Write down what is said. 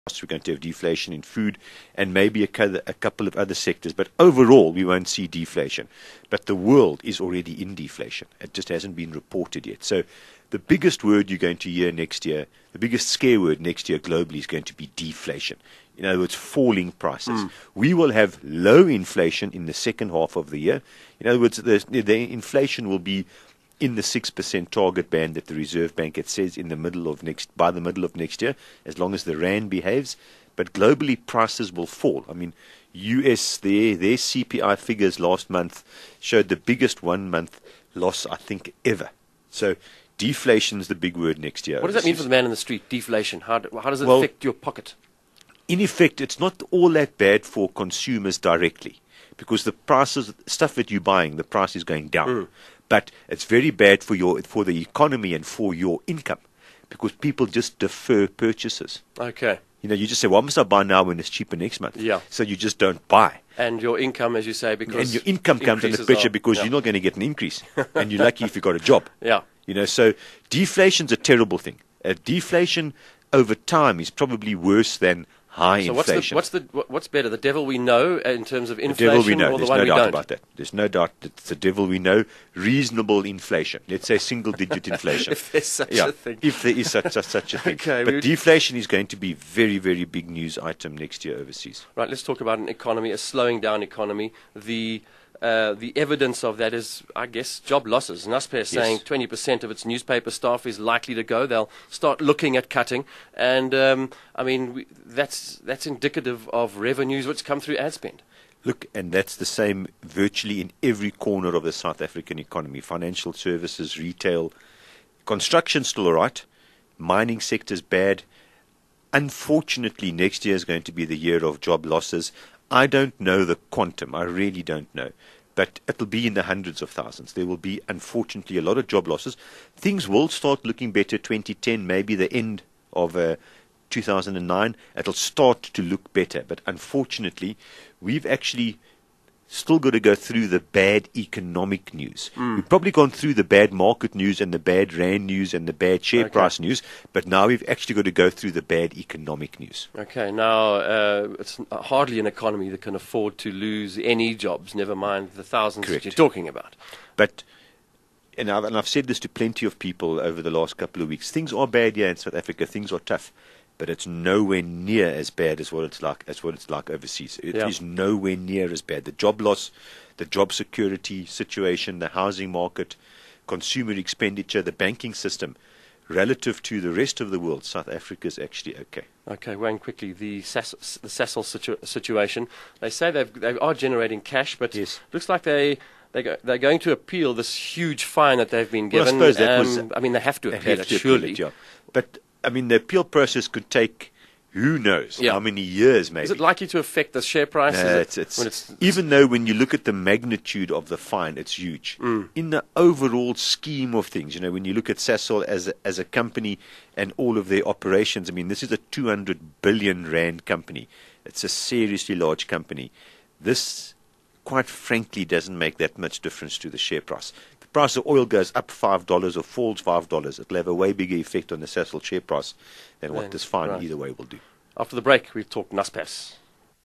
We're going to have deflation in food and maybe a couple of other sectors. But overall, we won't see deflation. But the world is already in deflation. It just hasn't been reported yet. So the biggest word you're going to hear next year, the biggest scare word next year globally is going to be deflation. In other words, falling prices. We will have low inflation in the second half of the year. In other words, the inflation will be in the 6% target band that the Reserve Bank had says by the middle of next year, as long as the rand behaves. But globally, prices will fall. I mean, US, their CPI figures last month showed the biggest 1 month loss, I think, ever. So deflation is the big word next year. What does that mean for the man in the street, deflation? How does it affect your pocket? In effect, it's not all that bad for consumers directly, because the prices, stuff that you're buying, the price is going down. But it's very bad for the economy and for your income, because people just defer purchases. Okay. You just say, well, must I buy now when it's cheaper next month? Yeah. So you just don't buy. And your income, as you say, because... And your income comes under pressure because you're not going to get an increase. And you're lucky if you've got a job. Yeah. So deflation's a terrible thing. Deflation over time is probably worse than high inflation. What's better, the devil we know in terms of inflation, the devil we know. or the There's one no we doubt don't? about that. There's no doubt that it's the devil we know. Reasonable inflation. Let's say single-digit inflation. If there's such a thing. If there is such a thing. Okay, but deflation is going to be very, very big news item next year overseas. Right, let's talk about an economy, a slowing down economy. The evidence of that is, I guess, job losses. NASPER is saying 20% of its newspaper staff is likely to go. They'll start looking at cutting. And, that's indicative of revenues which come through ad spend. Look, and that's the same virtually in every corner of the South African economy. Financial services, retail, construction's still all right. Mining sector's bad. Unfortunately, next year is going to be the year of job losses. I don't know the quantum. I really don't know. But it'll be in the hundreds of thousands. There will be, unfortunately, a lot of job losses. Things will start looking better 2010, maybe the end of 2009. It'll start to look better. But unfortunately, we've actually still got to go through the bad economic news. We've probably gone through the bad market news and the bad rand news and the bad share price news, but now we've actually got to go through the bad economic news. Okay, now it's hardly an economy that can afford to lose any jobs, never mind the thousands that you're talking about. But, and I've said this to plenty of people over the last couple of weeks, things are bad here in South Africa, things are tough. But it's nowhere near as bad as what it's like overseas. It is nowhere near as bad. The job loss, the job security situation, the housing market, consumer expenditure, the banking system, relative to the rest of the world, South Africa is actually okay. Okay, Wayne, quickly, the Sasol situation. They say they are generating cash, but it looks like they're going to appeal this huge fine that they've been given. Well, I suppose they have to appeal it, surely. But the appeal process could take, who knows, how many years maybe. Is it likely to affect the share price? No, even though when you look at the magnitude of the fine, it's huge. In the overall scheme of things, when you look at Sasol as a company and all of their operations, this is a 200 billion rand company. It's a seriously large company. This, quite frankly, doesn't make that much difference to the share price. Price of oil goes up $5 or falls $5, it'll have a way bigger effect on the Sasol share price than what this fine either way will do. After the break, we talk NASPER.